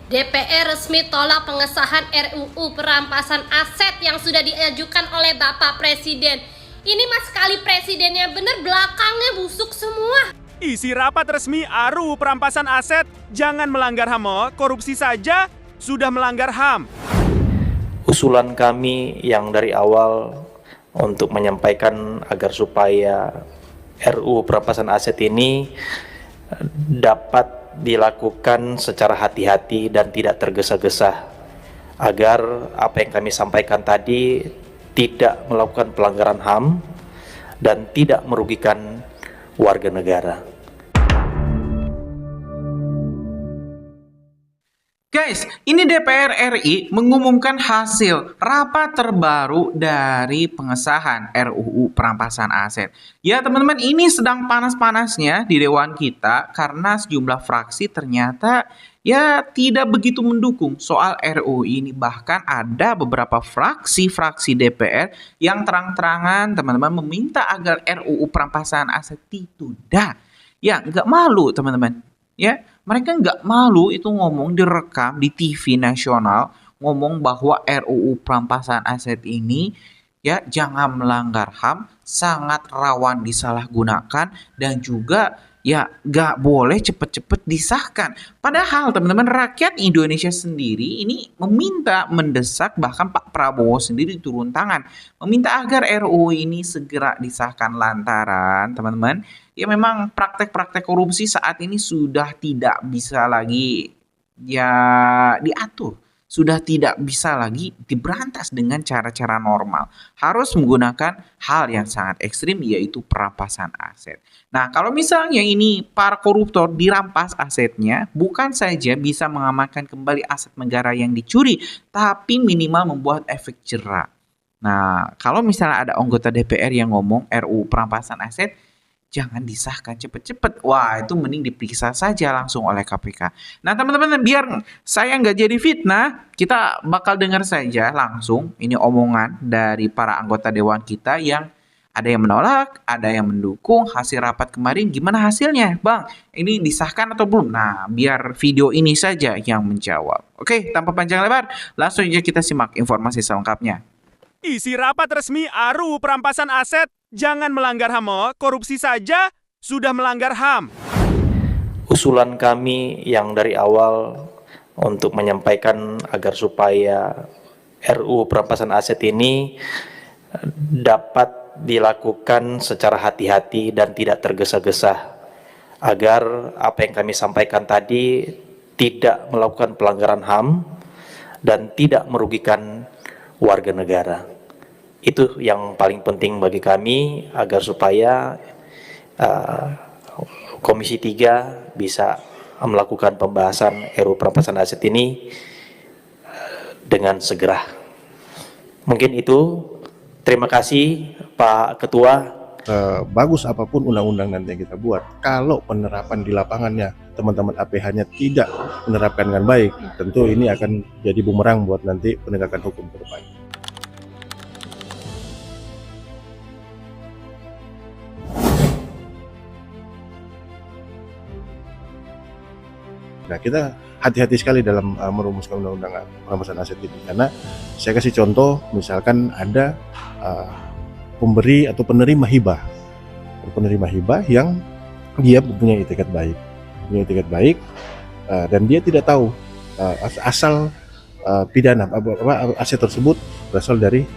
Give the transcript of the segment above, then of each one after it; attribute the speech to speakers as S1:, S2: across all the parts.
S1: DPR resmi tolak pengesahan RUU perampasan aset yang sudah diajukan oleh Bapak Presiden. Ini mas sekali presidennya bener belakangnya busuk semua.
S2: Isi rapat resmi RUU perampasan aset, jangan melanggar HAM, korupsi saja sudah melanggar HAM.
S3: Usulan kami yang dari awal untuk menyampaikan agar supaya RUU perampasan aset ini dapat dilakukan secara hati-hati dan tidak tergesa-gesa, agar apa yang kami sampaikan tadi tidak melakukan pelanggaran HAM dan tidak merugikan warga negara.
S4: Guys, ini DPR RI mengumumkan hasil rapat terbaru dari pengesahan RUU perampasan aset. Ya teman-teman, ini sedang panas-panasnya di Dewan kita karena sejumlah fraksi ternyata ya tidak begitu mendukung soal RUU ini. Bahkan ada beberapa fraksi DPR yang terang-terangan teman-teman meminta agar RUU perampasan aset ditunda. Ya nggak malu teman-teman. Ya, mereka nggak malu itu ngomong direkam di TV nasional, ngomong bahwa RUU perampasan aset ini ya jangan melanggar HAM, sangat rawan disalahgunakan dan juga ya nggak boleh cepet-cepet disahkan. Padahal teman-teman, rakyat Indonesia sendiri ini mendesak, bahkan Pak Prabowo sendiri turun tangan meminta agar RUU ini segera disahkan lantaran teman-teman ya memang praktek-praktek korupsi saat ini sudah tidak bisa lagi ya diatur, sudah tidak bisa lagi diberantas dengan cara-cara normal. Harus menggunakan hal yang sangat ekstrim, yaitu perampasan aset. Nah, kalau misalnya ini para koruptor dirampas asetnya, bukan saja bisa mengamankan kembali aset negara yang dicuri, tapi minimal membuat efek jera. Nah, kalau misalnya ada anggota DPR yang ngomong RUU perampasan aset jangan disahkan cepet-cepet, wah itu mending diperiksa saja langsung oleh KPK. Nah teman-teman, biar saya nggak jadi fitnah, kita bakal dengar saja langsung ini omongan dari para anggota dewan kita yang ada yang menolak, ada yang mendukung. Hasil rapat kemarin gimana hasilnya Bang? Ini disahkan atau belum? Nah biar video ini saja yang menjawab. Oke, tanpa panjang lebar, langsung aja kita simak informasi selengkapnya.
S2: Isi rapat resmi RUU perampasan aset, jangan melanggar HAM, korupsi saja sudah melanggar HAM.
S3: Usulan kami yang dari awal untuk menyampaikan agar supaya RUU perampasan aset ini dapat dilakukan secara hati-hati dan tidak tergesa-gesa, agar apa yang kami sampaikan tadi tidak melakukan pelanggaran HAM dan tidak merugikan warga negara. Itu yang paling penting bagi kami, agar supaya Komisi 3 bisa melakukan pembahasan RUU perampasan aset ini dengan segera. Mungkin itu. Terima kasih Pak Ketua.
S5: Bagus apapun undang-undang nanti yang kita buat, kalau penerapan di lapangannya teman-teman APH-nya tidak menerapkan dengan baik, tentu ini akan jadi bumerang buat nanti penegakan hukum ke depan. Nah, kita hati-hati sekali dalam merumuskan undang-undang perampasan aset ini, karena saya kasih contoh, misalkan ada pemberi atau penerima hibah yang dia punya itikat baik, dan dia tidak tahu asal pidana aset tersebut berasal dari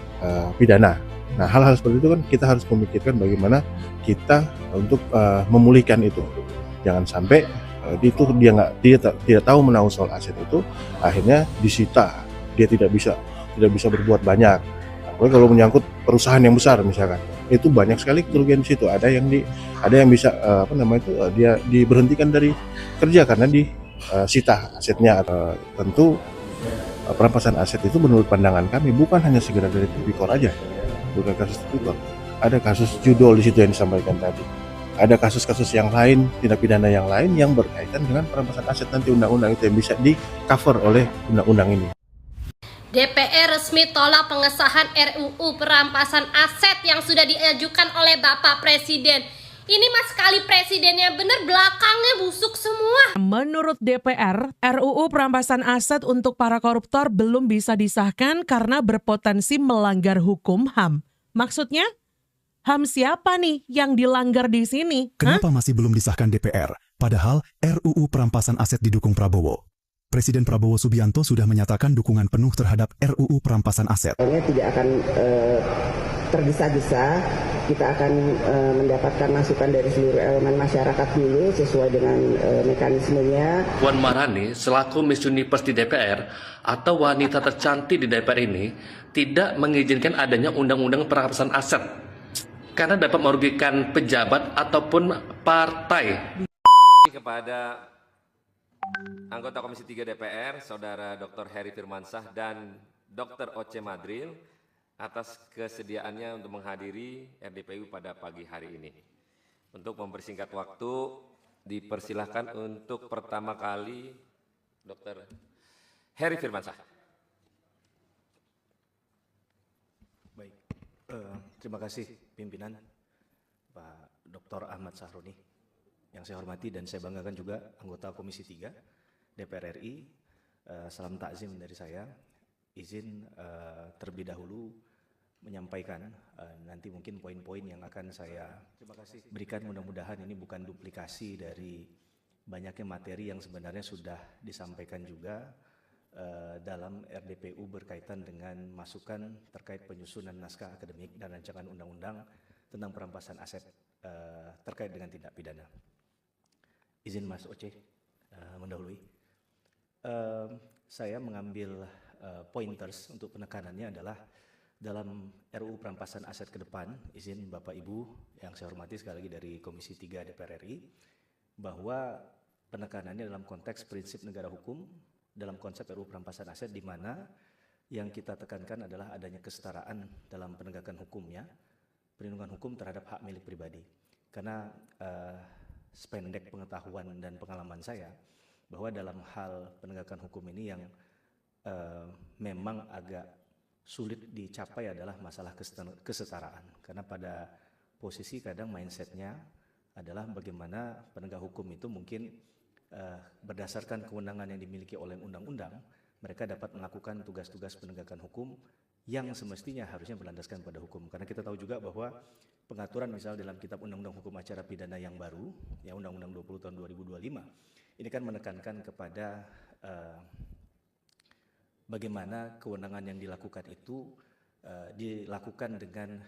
S5: pidana. Nah, hal-hal seperti itu kan kita harus memikirkan bagaimana kita untuk memulihkan itu. Jangan sampai itu dia tidak tahu menahu soal aset itu, akhirnya disita, dia tidak bisa berbuat banyak. Apalagi kalau menyangkut perusahaan yang besar misalkan, itu banyak sekali kerugian di situ. Ada yang bisa dia diberhentikan dari kerja karena disita asetnya. Tentu perampasan aset itu menurut pandangan kami bukan hanya segera dari tipikor aja, bukan kasus tipikor. Ada kasus judol di situ yang disampaikan tadi. Ada kasus-kasus yang lain, tindak pidana yang lain yang berkaitan dengan perampasan aset, nanti undang-undang itu yang bisa di-cover oleh undang-undang ini.
S1: DPR resmi tolak pengesahan RUU perampasan aset yang sudah diajukan oleh Bapak Presiden. Ini mas sekali presidennya bener belakangnya busuk semua.
S6: Menurut DPR, RUU perampasan aset untuk para koruptor belum bisa disahkan karena berpotensi melanggar hukum HAM. Maksudnya? HAM siapa nih yang dilanggar di sini?
S7: Kenapa masih belum disahkan DPR? Padahal RUU perampasan aset didukung Prabowo. Presiden Prabowo Subianto sudah menyatakan dukungan penuh terhadap RUU perampasan aset.
S8: Tidak akan tergesa-gesa, kita akan mendapatkan masukan dari seluruh elemen masyarakat dulu sesuai dengan mekanismenya.
S9: Puan Maharani selaku Miss Universe di DPR atau wanita tercantik di DPR ini tidak mengizinkan adanya undang-undang perampasan aset karena dapat merugikan pejabat ataupun partai.
S10: Kepada anggota Komisi 3 DPR, Saudara Dr. Heri Firmansyah dan Dr. Oce Madril atas kesediaannya untuk menghadiri RDPU pada pagi hari ini. Untuk mempersingkat waktu, dipersilahkan untuk pertama kali Dr. Heri Firmansyah.
S11: Baik, terima kasih pimpinan Pak Dr. Ahmad Sahroni. Yang saya hormati dan saya banggakan juga anggota Komisi 3 DPR RI. Salam takzim dari saya. Izin terlebih dahulu menyampaikan nanti mungkin poin-poin yang akan saya berikan, mudah-mudahan ini bukan duplikasi dari banyaknya materi yang sebenarnya sudah disampaikan juga dalam RDPU berkaitan dengan masukan terkait penyusunan naskah akademik dan rancangan undang-undang tentang perampasan aset terkait dengan tindak pidana. Izin Mas Oce mendahului. Saya mengambil pointers untuk penekanannya adalah dalam RUU perampasan aset ke depan, izin Bapak Ibu yang saya hormati sekali lagi dari Komisi 3 DPR RI, bahwa penekanannya dalam konteks prinsip negara hukum, dalam konsep RUU perampasan aset di mana yang kita tekankan adalah adanya kesetaraan dalam penegakan hukumnya, perlindungan hukum terhadap hak milik pribadi. Karena sependek pengetahuan dan pengalaman saya, bahwa dalam hal penegakan hukum ini yang memang agak sulit dicapai adalah masalah kesetaraan. Karena pada posisi kadang mindsetnya adalah bagaimana penegak hukum itu mungkin berdasarkan kewenangan yang dimiliki oleh undang-undang, mereka dapat melakukan tugas-tugas penegakan hukum yang semestinya harusnya berlandaskan pada hukum. Karena kita tahu juga bahwa pengaturan misal dalam Kitab Undang-Undang Hukum Acara Pidana yang baru, ya Undang-Undang 20 tahun 2025, ini kan menekankan kepada bagaimana kewenangan yang dilakukan itu dilakukan dengan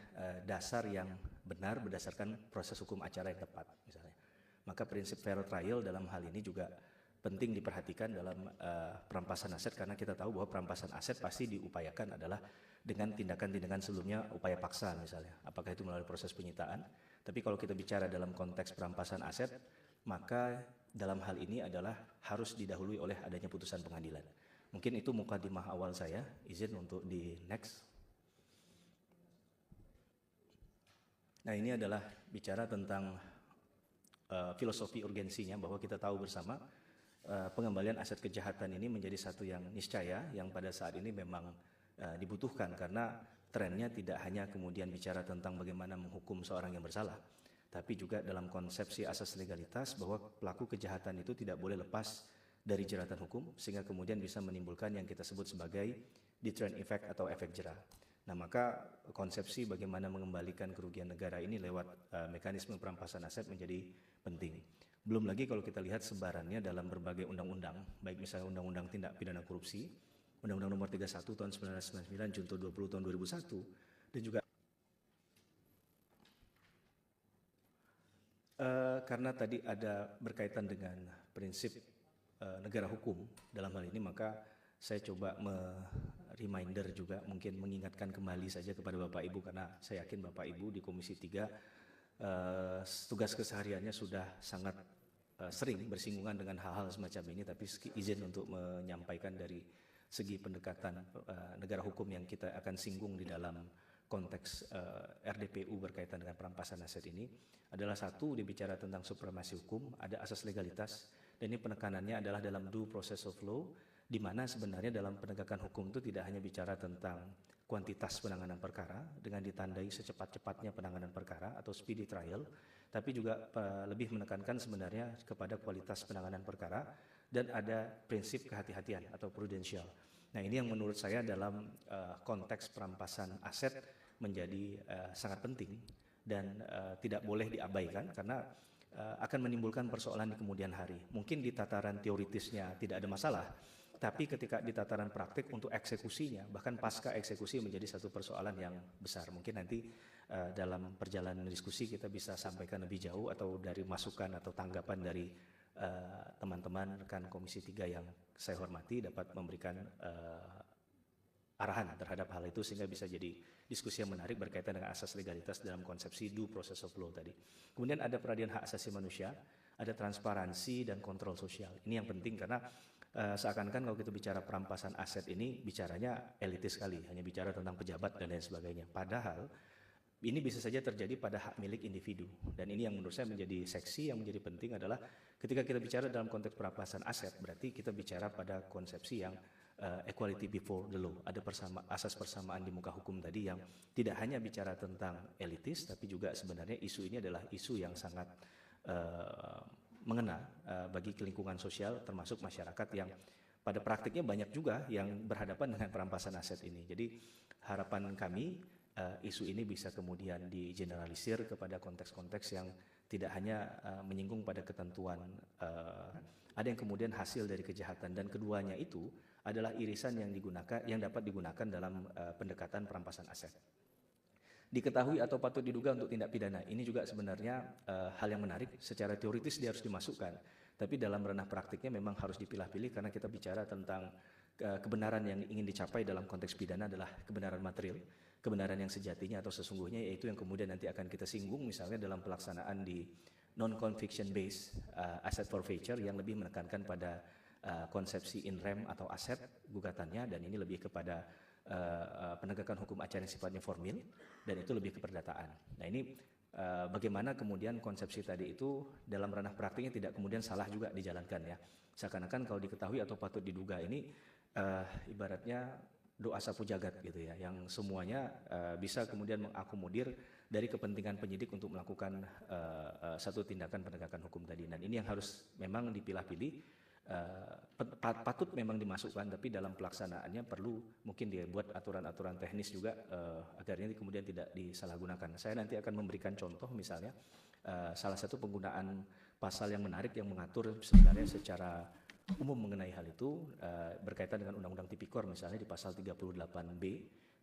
S11: dasar yang benar berdasarkan proses hukum acara yang tepat misalnya. Maka prinsip fair trial dalam hal ini juga penting diperhatikan dalam perampasan aset, karena kita tahu bahwa perampasan aset pasti diupayakan adalah dengan tindakan-tindakan sebelumnya, upaya paksa misalnya, apakah itu melalui proses penyitaan. Tapi kalau kita bicara dalam konteks perampasan aset, maka dalam hal ini adalah harus didahului oleh adanya putusan pengadilan. Mungkin itu mukadimah awal saya, izin untuk di next. Nah, ini adalah bicara tentang filosofi urgensinya, bahwa kita tahu bersama pengembalian aset kejahatan ini menjadi satu yang niscaya, yang pada saat ini memang dibutuhkan, karena trennya tidak hanya kemudian bicara tentang bagaimana menghukum seorang yang bersalah, tapi juga dalam konsepsi asas legalitas bahwa pelaku kejahatan itu tidak boleh lepas dari jeratan hukum, sehingga kemudian bisa menimbulkan yang kita sebut sebagai deterrent effect atau efek jera. Nah, maka konsepsi bagaimana mengembalikan kerugian negara ini lewat mekanisme perampasan aset menjadi penting. Belum lagi kalau kita lihat sebarannya dalam berbagai undang-undang, baik misalnya Undang-Undang Tindak Pidana Korupsi, Undang-Undang Nomor 31 Tahun 1999, Junto 20 Tahun 2001, dan juga karena tadi ada berkaitan dengan prinsip negara hukum dalam hal ini, maka saya coba reminder juga, mungkin mengingatkan kembali saja kepada Bapak Ibu, karena saya yakin Bapak Ibu di Komisi 3 tugas kesehariannya sudah sangat sering bersinggungan dengan hal-hal semacam ini, tapi izin untuk menyampaikan dari segi pendekatan negara hukum yang kita akan singgung di dalam konteks RDPU berkaitan dengan perampasan aset ini adalah satu, dibicara tentang supremasi hukum, ada asas legalitas, dan ini penekanannya adalah dalam due process of law, di mana sebenarnya dalam penegakan hukum itu tidak hanya bicara tentang kuantitas penanganan perkara dengan ditandai secepat-cepatnya penanganan perkara atau speedy trial, tapi juga lebih menekankan sebenarnya kepada kualitas penanganan perkara dan ada prinsip kehati-hatian atau prudential. Nah, ini yang menurut saya dalam konteks perampasan aset menjadi sangat penting dan tidak boleh diabaikan karena akan menimbulkan persoalan di kemudian hari. Mungkin di tataran teoritisnya tidak ada masalah, tapi ketika di tataran praktik untuk eksekusinya, bahkan pasca eksekusi menjadi satu persoalan yang besar. Mungkin nanti dalam perjalanan diskusi kita bisa sampaikan lebih jauh atau dari masukan atau tanggapan dari teman-teman rekan Komisi 3 yang saya hormati dapat memberikan arahan terhadap hal itu sehingga bisa jadi diskusi yang menarik berkaitan dengan asas legalitas dalam konsepsi due process of law tadi. Kemudian ada peradilan hak asasi manusia, ada transparansi dan kontrol sosial. Ini yang penting karena seakan-akan kalau kita bicara perampasan aset ini bicaranya elitis sekali, hanya bicara tentang pejabat dan lain sebagainya. Padahal ini bisa saja terjadi pada hak milik individu. Dan ini yang menurut saya menjadi seksi yang menjadi penting adalah ketika kita bicara dalam konteks perampasan aset, berarti kita bicara pada konsepsi yang equality before the law. Ada asas persamaan di muka hukum tadi yang tidak hanya bicara tentang elitis, tapi juga sebenarnya isu ini adalah isu yang sangat mengena bagi lingkungan sosial termasuk masyarakat yang pada praktiknya banyak juga yang berhadapan dengan perampasan aset ini. Jadi harapan kami isu ini bisa kemudian digeneralisir kepada konteks-konteks yang tidak hanya menyinggung pada ketentuan ada yang kemudian hasil dari kejahatan, dan keduanya itu adalah irisan yang dapat digunakan dalam pendekatan perampasan aset. Diketahui atau patut diduga untuk tindak pidana, ini juga sebenarnya hal yang menarik. Secara teoritis dia harus dimasukkan, tapi dalam ranah praktiknya memang harus dipilah-pilih karena kita bicara tentang kebenaran yang ingin dicapai dalam konteks pidana adalah kebenaran material, kebenaran yang sejatinya atau sesungguhnya, yaitu yang kemudian nanti akan kita singgung misalnya dalam pelaksanaan di non-conviction based asset forfeiture yang lebih menekankan pada konsepsi in rem atau aset gugatannya, dan ini lebih kepada penegakan hukum acara yang sifatnya formil dan itu lebih ke perdataan. Nah, ini bagaimana kemudian konsepsi tadi itu dalam ranah praktiknya tidak kemudian salah juga dijalankan ya. Seakan-akan kalau diketahui atau patut diduga ini ibaratnya doa sapu jagat gitu ya, yang semuanya bisa kemudian mengakomodir dari kepentingan penyidik untuk melakukan satu tindakan penegakan hukum tadi. Dan ini yang harus memang dipilah-pilih. Patut memang dimasukkan, tapi dalam pelaksanaannya perlu mungkin dibuat aturan-aturan teknis juga agar ini kemudian tidak disalahgunakan. Saya nanti akan memberikan contoh misalnya salah satu penggunaan pasal yang menarik yang mengatur sebenarnya secara umum mengenai hal itu berkaitan dengan Undang-Undang Tipikor misalnya di pasal 38B,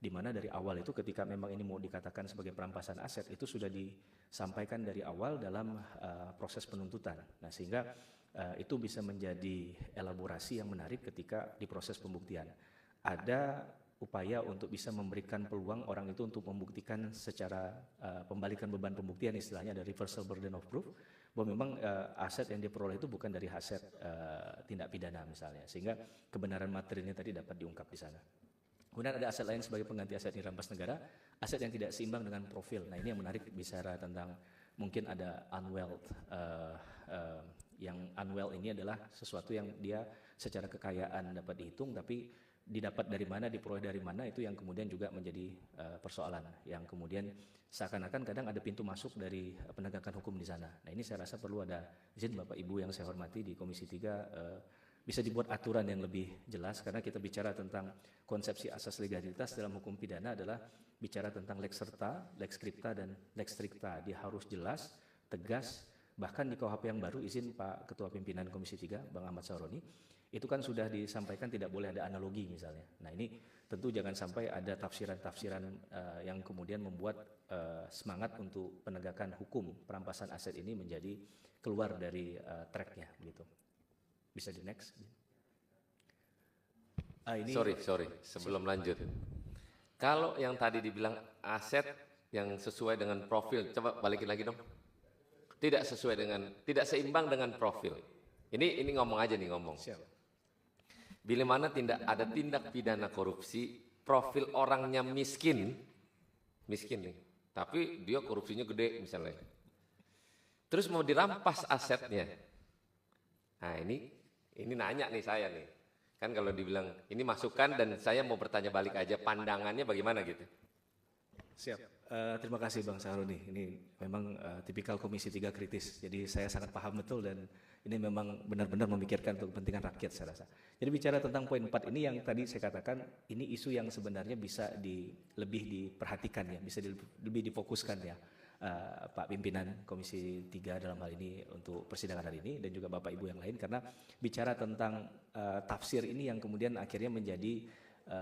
S11: di mana dari awal itu ketika memang ini mau dikatakan sebagai perampasan aset itu sudah disampaikan dari awal dalam proses penuntutan. Nah, sehingga itu bisa menjadi elaborasi yang menarik ketika di proses pembuktian. Ada upaya untuk bisa memberikan peluang orang itu untuk membuktikan secara pembalikan beban pembuktian, istilahnya ada reversal burden of proof, bahwa memang aset yang diperoleh itu bukan dari aset tindak pidana misalnya, sehingga kebenaran materialnya tadi dapat diungkap di sana. Kemudian ada aset lain sebagai pengganti aset dirampas negara, aset yang tidak seimbang dengan profil. Nah, ini yang menarik bicara tentang mungkin ada unwealth, yang unwealth ini adalah sesuatu yang dia secara kekayaan dapat dihitung, tapi didapat dari mana, diperoleh dari mana, itu yang kemudian juga menjadi persoalan yang kemudian seakan-akan kadang ada pintu masuk dari penegakan hukum di sana. Nah, ini saya rasa perlu ada izin Bapak Ibu yang saya hormati di Komisi 3 bisa dibuat aturan yang lebih jelas, karena kita bicara tentang konsepsi asas legalitas dalam hukum pidana adalah bicara tentang lex serta, lex scripta, dan lex stricta. Dia harus jelas, tegas. Bahkan di KUHP yang baru, izin Pak Ketua Pimpinan Komisi 3, Bang Ahmad Sahroni, itu kan sudah disampaikan tidak boleh ada analogi misalnya. Nah, ini tentu jangan sampai ada tafsiran-tafsiran yang kemudian membuat semangat untuk penegakan hukum perampasan aset ini menjadi keluar dari tracknya gitu. Bisa di next.
S10: Sorry, sebelum lanjut. Kalau yang tadi dibilang aset yang sesuai dengan profil, coba balikin lagi dong. Tidak seimbang dengan profil. Ini ngomong aja nih ngomong. Bila mana ada tindak pidana korupsi, profil orangnya miskin nih, tapi dia korupsinya gede misalnya. Terus mau dirampas asetnya. Nah, ini nanya nih saya nih. Kan kalau dibilang ini masukan dan saya mau bertanya balik aja, pandangannya bagaimana gitu?
S11: Siap. Terima kasih Bang Sahroni. Ini memang tipikal Komisi 3 kritis. Jadi saya sangat paham betul dan ini memang benar-benar memikirkan untuk kepentingan rakyat saya rasa. Jadi bicara tentang poin 4 ini yang tadi saya katakan, ini isu yang sebenarnya bisa lebih diperhatikan ya, bisa lebih difokuskan ya. Pak Pimpinan Komisi 3 dalam hal ini untuk persidangan hari ini dan juga Bapak Ibu yang lain, karena bicara tentang tafsir ini yang kemudian akhirnya menjadi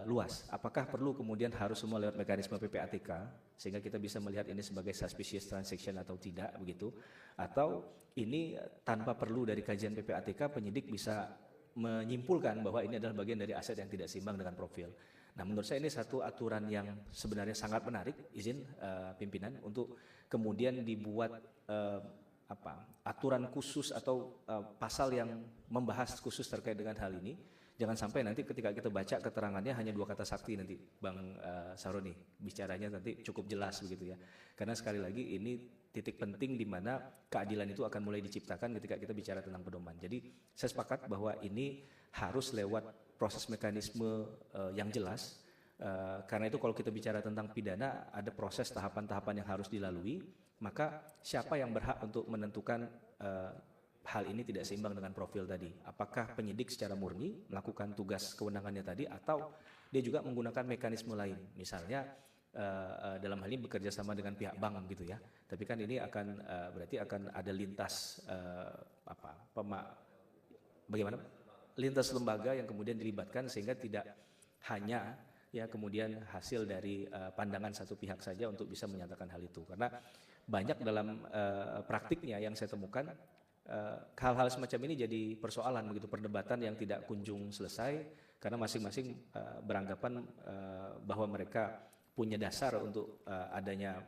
S11: luas. Apakah perlu kemudian harus semua lewat mekanisme PPATK sehingga kita bisa melihat ini sebagai suspicious transaction atau tidak begitu, atau ini tanpa perlu dari kajian PPATK penyidik bisa menyimpulkan bahwa ini adalah bagian dari aset yang tidak seimbang dengan profil. Nah, menurut saya ini satu aturan yang sebenarnya sangat menarik, izin pimpinan, untuk kemudian dibuat aturan khusus atau pasal yang membahas khusus terkait dengan hal ini. Jangan sampai nanti ketika kita baca keterangannya hanya 2 kata sakti nanti Bang Sahroni bicaranya nanti cukup jelas begitu ya. Karena sekali lagi ini titik penting di mana keadilan itu akan mulai diciptakan ketika kita bicara tentang pedoman. Jadi saya sepakat bahwa ini harus lewat proses mekanisme yang jelas. Karena itu kalau kita bicara tentang pidana ada proses tahapan-tahapan yang harus dilalui, maka siapa yang berhak untuk menentukan hal ini tidak seimbang dengan profil tadi? Apakah penyidik secara murni melakukan tugas kewenangannya tadi, atau dia juga menggunakan mekanisme lain, misalnya dalam hal ini bekerja sama dengan pihak bank gitu ya. Tapi kan ini akan berarti akan ada lintas bagaimana? Lintas lembaga yang kemudian dilibatkan sehingga tidak hanya ya kemudian hasil dari pandangan satu pihak saja untuk bisa menyatakan hal itu. Karena banyak dalam praktiknya yang saya temukan hal-hal semacam ini jadi persoalan begitu, perdebatan yang tidak kunjung selesai karena masing-masing beranggapan bahwa mereka punya dasar untuk adanya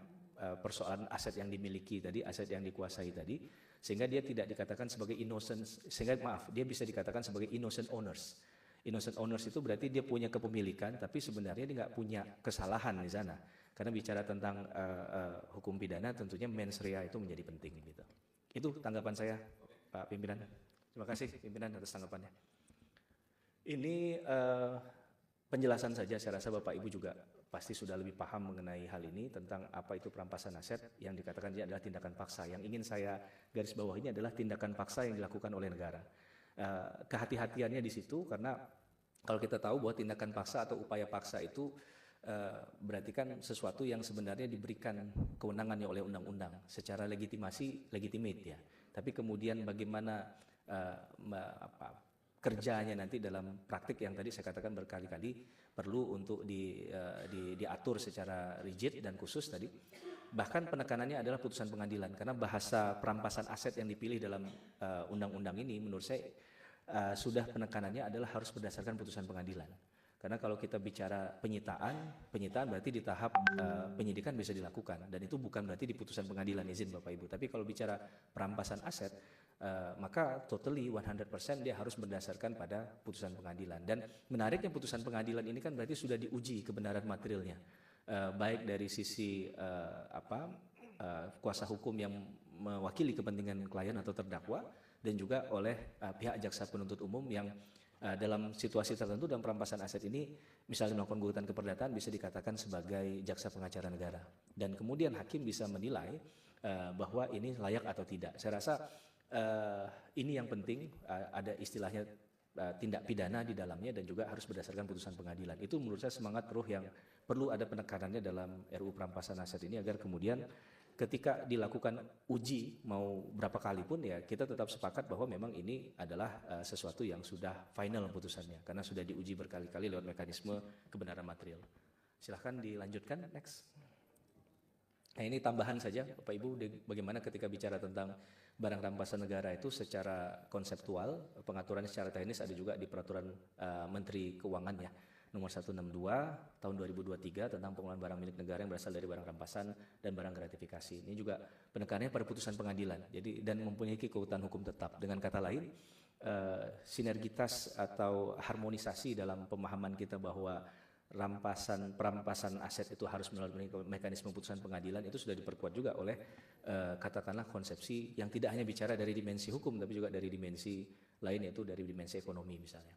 S11: persoalan aset yang dimiliki tadi, aset yang dikuasai tadi, sehingga dia tidak dikatakan sebagai innocent, sehingga dia bisa dikatakan sebagai innocent owners. Innocent owners itu berarti dia punya kepemilikan, tapi sebenarnya dia nggak punya kesalahan di sana. Karena bicara tentang hukum pidana, tentunya mens rea itu menjadi penting gitu. Itu tanggapan saya, Pak Pimpinan. Terima kasih Pimpinan atas tanggapannya. Ini penjelasan saja, saya rasa Bapak Ibu juga pasti sudah lebih paham mengenai hal ini tentang apa itu perampasan aset yang dikatakan ini adalah tindakan paksa. Yang ingin saya garis bawah ini adalah tindakan paksa yang dilakukan oleh negara. Kehati-hatiannya di situ karena kalau kita tahu bahwa tindakan paksa atau upaya paksa itu berarti kan sesuatu yang sebenarnya diberikan kewenangannya oleh undang-undang secara legitimate ya. Tapi kemudian bagaimana kerjanya nanti dalam praktik yang tadi saya katakan berkali-kali perlu untuk diatur secara rigid dan khusus tadi. Bahkan penekanannya adalah putusan pengadilan karena bahasa perampasan aset yang dipilih dalam undang-undang ini menurut saya sudah penekanannya adalah harus berdasarkan putusan pengadilan. Karena kalau kita bicara penyitaan berarti di tahap penyidikan bisa dilakukan dan itu bukan berarti di putusan pengadilan, izin Bapak Ibu. Tapi kalau bicara perampasan aset maka totally 100% dia harus berdasarkan pada putusan pengadilan. Dan menariknya putusan pengadilan ini kan berarti sudah diuji kebenaran materialnya. Baik dari sisi kuasa hukum yang mewakili kepentingan klien atau terdakwa dan juga oleh pihak jaksa penuntut umum yang dalam situasi tertentu dalam perampasan aset ini misalnya melakukan gugatan keperdataan bisa dikatakan sebagai jaksa pengacara negara dan kemudian hakim bisa menilai bahwa ini layak atau tidak. Saya rasa ini yang penting, ada istilahnya tindak pidana di dalamnya dan juga harus berdasarkan putusan pengadilan. Itu menurut saya semangat ruh yang perlu ada penekanannya dalam RUU perampasan aset ini agar kemudian ketika dilakukan uji mau berapa kali pun ya kita tetap sepakat bahwa memang ini adalah sesuatu yang sudah final putusannya karena sudah diuji berkali-kali lewat mekanisme kebenaran material. Silahkan dilanjutkan, next. Nah ini tambahan saja Bapak Ibu, bagaimana ketika bicara tentang barang rampasan negara itu secara konseptual, pengaturan secara teknis ada juga di peraturan Menteri Keuangan ya, nomor 162 tahun 2023 tentang pengelolaan barang milik negara yang berasal dari barang rampasan dan barang gratifikasi. Ini juga penekanannya pada putusan pengadilan. Jadi dan mempunyai kekuatan hukum tetap. Dengan kata lain, sinergitas atau harmonisasi dalam pemahaman kita bahwa perampasan aset itu harus melalui mekanisme putusan pengadilan itu sudah diperkuat juga oleh katakanlah konsepsi yang tidak hanya bicara dari dimensi hukum tapi juga dari dimensi lain yaitu dari dimensi ekonomi misalnya.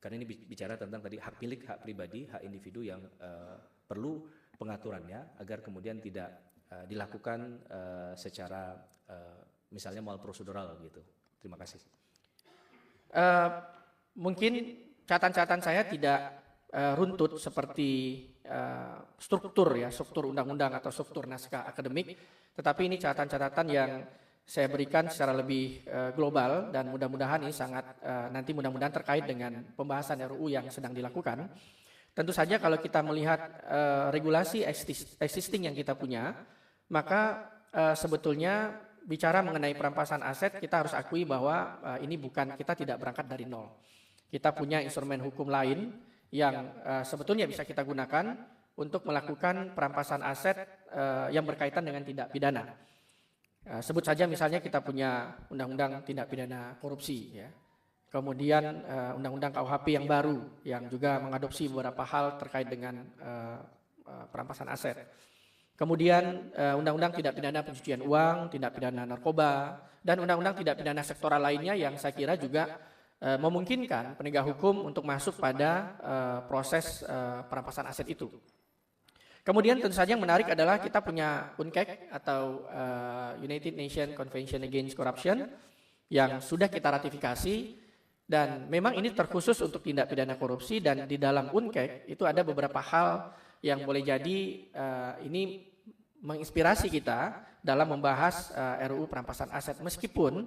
S11: Karena ini bicara tentang tadi hak milik, hak pribadi, hak individu yang perlu pengaturannya agar kemudian tidak dilakukan secara misalnya mal prosedural gitu. Terima kasih.
S12: Mungkin catatan-catatan saya tidak runtut seperti struktur undang-undang atau struktur naskah akademik, tetapi ini catatan-catatan yang saya berikan secara lebih global dan mudah-mudahan ini sangat nanti mudah-mudahan terkait dengan pembahasan RUU yang sedang dilakukan. Tentu saja kalau kita melihat regulasi existing yang kita punya, maka sebetulnya bicara mengenai perampasan aset kita harus akui bahwa ini kita tidak berangkat dari nol. Kita punya instrumen hukum lain yang sebetulnya bisa kita gunakan untuk melakukan perampasan aset yang berkaitan dengan tindak pidana. Sebut saja misalnya kita punya undang-undang tindak pidana korupsi, ya. Kemudian undang-undang KUHP yang baru yang juga mengadopsi beberapa hal terkait dengan perampasan aset. Kemudian undang-undang tindak pidana pencucian uang, tindak pidana narkoba, dan undang-undang tindak pidana sektoral lainnya yang saya kira juga memungkinkan penegak hukum untuk masuk pada proses perampasan aset itu. Kemudian tentu saja yang menarik adalah kita punya UNCAC atau United Nations Convention Against Corruption yang sudah kita ratifikasi dan memang ini terkhusus untuk tindak pidana korupsi dan di dalam UNCAC itu ada beberapa hal yang boleh jadi ini menginspirasi kita dalam membahas RUU perampasan aset meskipun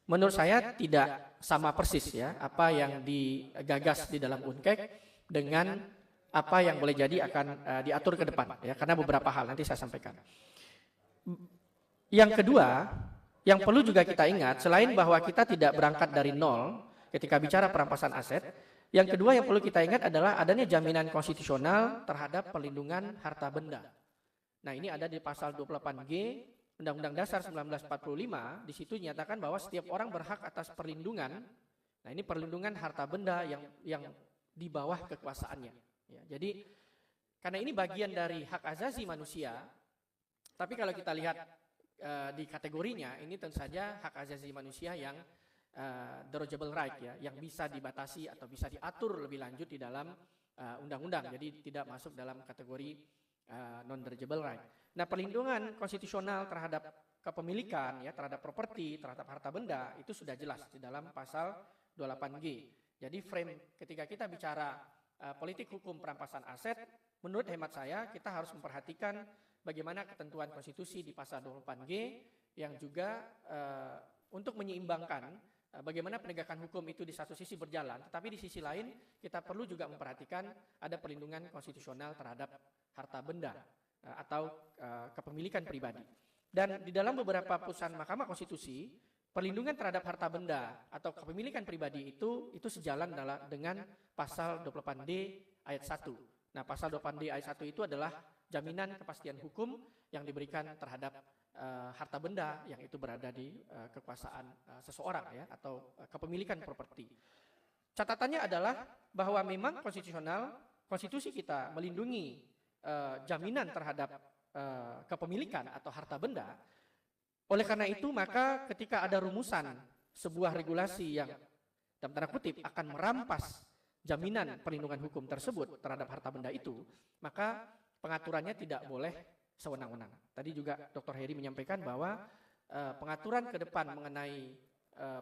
S12: menurut saya tidak sama persis ya apa yang digagas di dalam UNCAC dengan apa yang boleh jadi akan diatur ke depan ya karena beberapa hal nanti saya sampaikan. Yang kedua, yang perlu juga kita ingat selain bahwa kita tidak berangkat dari nol ketika bicara perampasan aset, yang kedua yang perlu kita ingat adalah adanya jaminan konstitusional terhadap perlindungan harta benda. Nah, ini ada di pasal 28G Undang-Undang Dasar 1945, di situ dinyatakan bahwa setiap orang berhak atas perlindungan. Nah, ini perlindungan harta benda yang di bawah kekuasaannya. Ya, jadi karena ini bagian dari hak asasi manusia, tapi kalau kita lihat di kategorinya ini tentu saja hak asasi manusia yang derogable right ya, yang bisa dibatasi atau bisa diatur lebih lanjut di dalam undang-undang. Jadi tidak masuk dalam kategori non derogable right. Nah, perlindungan konstitusional terhadap kepemilikan ya, terhadap properti, terhadap harta benda itu sudah jelas di dalam pasal 28G. Jadi frame ketika kita bicara politik hukum perampasan aset, menurut hemat saya kita harus memperhatikan bagaimana ketentuan konstitusi di pasal 28G yang juga untuk menyeimbangkan bagaimana penegakan hukum itu di satu sisi berjalan, tetapi di sisi lain kita perlu juga memperhatikan ada perlindungan konstitusional terhadap harta benda atau kepemilikan pribadi. Dan di dalam beberapa putusan Mahkamah Konstitusi, perlindungan terhadap harta benda atau kepemilikan pribadi itu sejalan dengan pasal 28D ayat 1. Nah, pasal 28D ayat 1 itu adalah jaminan kepastian hukum yang diberikan terhadap harta benda yang itu berada di kekuasaan seseorang ya atau kepemilikan properti. Catatannya adalah bahwa memang konstitusi kita melindungi jaminan terhadap kepemilikan atau harta benda. Oleh karena itu, maka ketika ada rumusan sebuah regulasi yang dalam tanda kutip akan merampas jaminan perlindungan hukum tersebut terhadap harta benda itu, maka pengaturannya tidak boleh sewenang-wenang. Tadi juga Dr. Heri menyampaikan bahwa pengaturan ke depan mengenai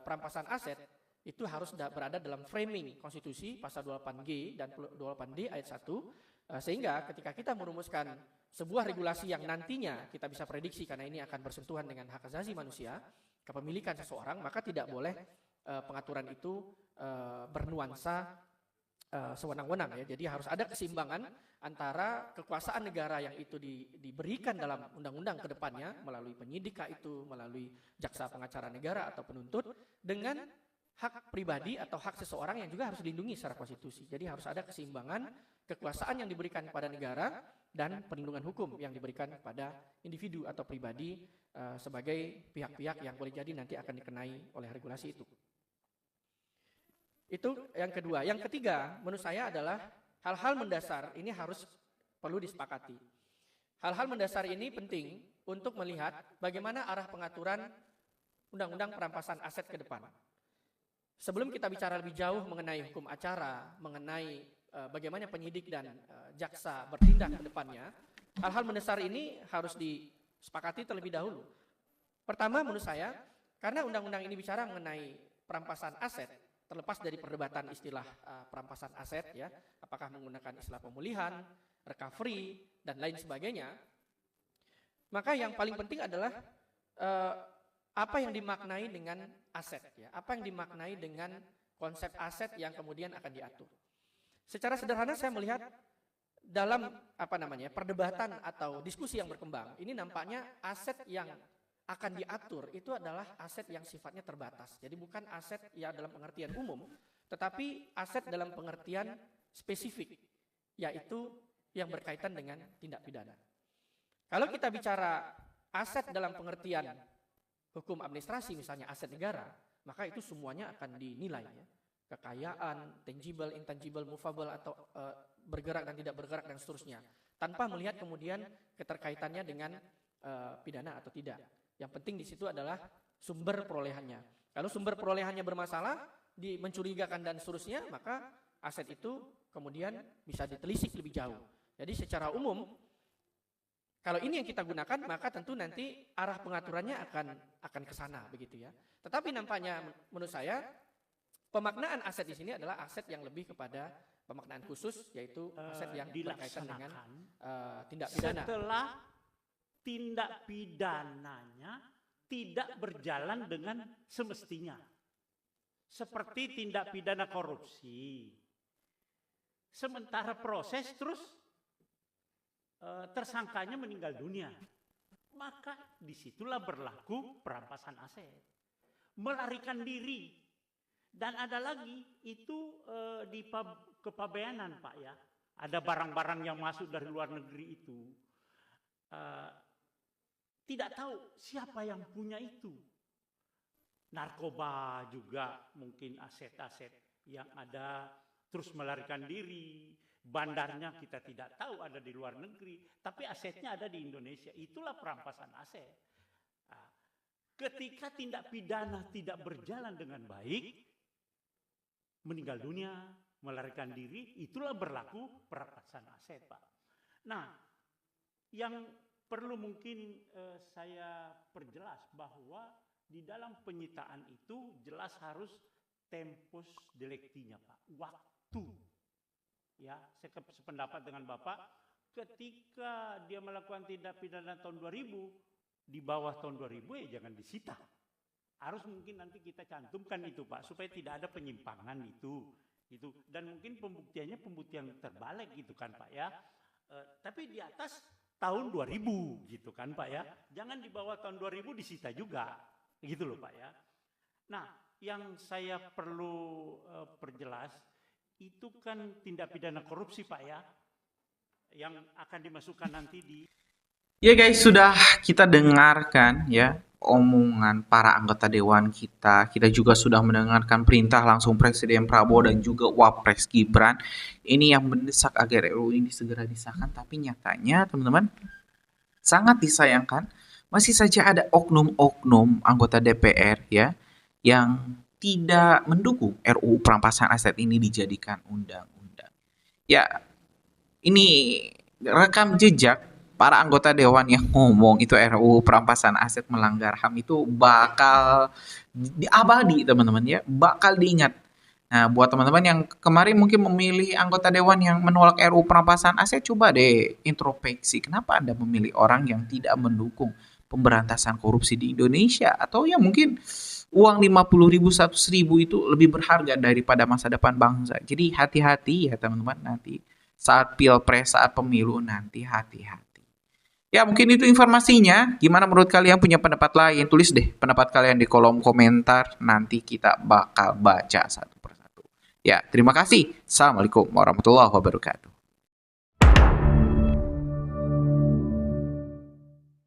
S12: perampasan aset itu harus berada dalam framing konstitusi pasal 28G dan 28D ayat 1, sehingga ketika kita merumuskan sebuah regulasi yang nantinya kita bisa prediksi karena ini akan bersentuhan dengan hak asasi manusia, kepemilikan seseorang, maka tidak boleh pengaturan itu bernuansa sewenang-wenang ya. Jadi harus ada keseimbangan antara kekuasaan negara yang itu diberikan dalam undang-undang ke depannya melalui penyidik itu, melalui jaksa pengacara negara atau penuntut, dengan hak pribadi atau hak seseorang yang juga harus dilindungi secara konstitusi. Jadi harus ada keseimbangan kekuasaan yang diberikan kepada negara dan perlindungan hukum yang diberikan kepada individu atau pribadi sebagai pihak-pihak yang boleh jadi nanti akan dikenai oleh regulasi itu. Itu yang kedua. Yang ketiga menurut saya adalah hal-hal mendasar ini harus perlu disepakati. Hal-hal mendasar ini penting untuk melihat bagaimana arah pengaturan undang-undang perampasan aset ke depan. sebelum kita bicara lebih jauh mengenai hukum acara, mengenai bagaimana penyidik dan jaksa bertindak ke depannya, hal-hal mendasar ini harus disepakati terlebih dahulu. Pertama menurut saya, karena undang-undang ini bicara mengenai perampasan aset, terlepas dari perdebatan istilah perampasan aset, ya, apakah menggunakan istilah pemulihan, recovery, dan lain sebagainya, maka yang paling penting adalah apa yang dimaknai dengan aset, ya, apa yang dimaknai dengan konsep aset yang kemudian akan diatur. Secara sederhana saya melihat dalam perdebatan atau diskusi yang berkembang, ini nampaknya aset yang akan diatur itu adalah aset yang sifatnya terbatas. Jadi bukan aset yang dalam pengertian umum, tetapi aset dalam pengertian spesifik, yaitu yang berkaitan dengan tindak pidana. Kalau kita bicara aset dalam pengertian hukum administrasi, misalnya aset negara, maka itu semuanya akan dinilai, ya. Kekayaan, tangible, intangible, movable, atau bergerak dan tidak bergerak dan seterusnya, tanpa melihat kemudian keterkaitannya dengan pidana atau tidak. Yang penting di situ adalah sumber perolehannya. Kalau sumber perolehannya bermasalah, mencurigakan dan seterusnya, maka aset itu kemudian bisa ditelisik lebih jauh. Jadi secara umum, kalau ini yang kita gunakan, maka tentu nanti arah pengaturannya akan ke sana, begitu ya. Tetapi nampaknya menurut saya pemaknaan aset di sini adalah aset yang lebih kepada pemaknaan khusus, yaitu aset yang berkaitan dengan tindak pidana.
S13: Setelah tindak pidananya tidak berjalan dengan semestinya. Seperti tindak pidana korupsi. Sementara proses terus tersangkanya meninggal dunia. Maka disitulah berlaku perampasan aset. Melarikan diri. Dan ada lagi itu di kepabeanan, Pak, ya. Ada barang-barang yang masuk dari luar negeri itu. Tidak tahu siapa yang punya itu. Narkoba juga mungkin aset-aset yang ada terus melarikan diri. Bandarnya kita tidak tahu ada di luar negeri, tapi asetnya ada di Indonesia. Itulah perampasan aset. Nah, ketika tindak pidana tidak berjalan dengan baik, meninggal dunia, melarikan diri, itulah berlaku perampasan aset, Pak. Nah, yang perlu mungkin saya perjelas bahwa di dalam penyitaan itu jelas harus tempus delictinya, Pak. Waktu. Ya, saya sependapat dengan Bapak, ketika dia melakukan tindak pidana tahun 2000, di bawah tahun 2000 ya jangan disita. Harus mungkin nanti kita cantumkan itu, Pak, supaya tidak ada penyimpangan itu. Dan mungkin pembuktiannya pembuktian terbalik gitu kan, Pak, ya. Tapi di atas tahun 2000 gitu kan, Pak, ya. Jangan di bawah tahun 2000 disita juga. Gitu loh, Pak, ya. Nah, yang saya perlu perjelas itu kan tindak pidana korupsi, Pak, ya, yang akan dimasukkan nanti di.
S4: Ya guys, sudah kita dengarkan ya omongan para anggota dewan kita. Kita juga sudah mendengarkan perintah langsung Presiden Prabowo dan juga Wapres Gibran. Ini yang mendesak agar RUU ini segera disahkan. Tapi nyatanya teman-teman, sangat disayangkan masih saja ada oknum-oknum anggota DPR ya yang tidak mendukung RUU perampasan aset ini dijadikan undang-undang. Ya, ini rekam jejak para anggota dewan yang ngomong itu RUU perampasan aset melanggar HAM itu bakal diabadi, teman-teman ya, bakal diingat. Nah, buat teman-teman yang kemarin mungkin memilih anggota dewan yang menolak RUU perampasan aset, coba deh introspeksi. Kenapa Anda memilih orang yang tidak mendukung pemberantasan korupsi di Indonesia? Atau ya mungkin uang 50.000, 100.000 itu lebih berharga daripada masa depan bangsa. Jadi hati-hati ya teman-teman nanti saat pilpres, saat pemilu nanti hati-hati. Ya mungkin itu informasinya. Gimana menurut kalian, punya pendapat lain? Tulis deh pendapat kalian di kolom komentar. Nanti kita bakal baca satu persatu. Ya, terima kasih. Assalamualaikum warahmatullahi wabarakatuh.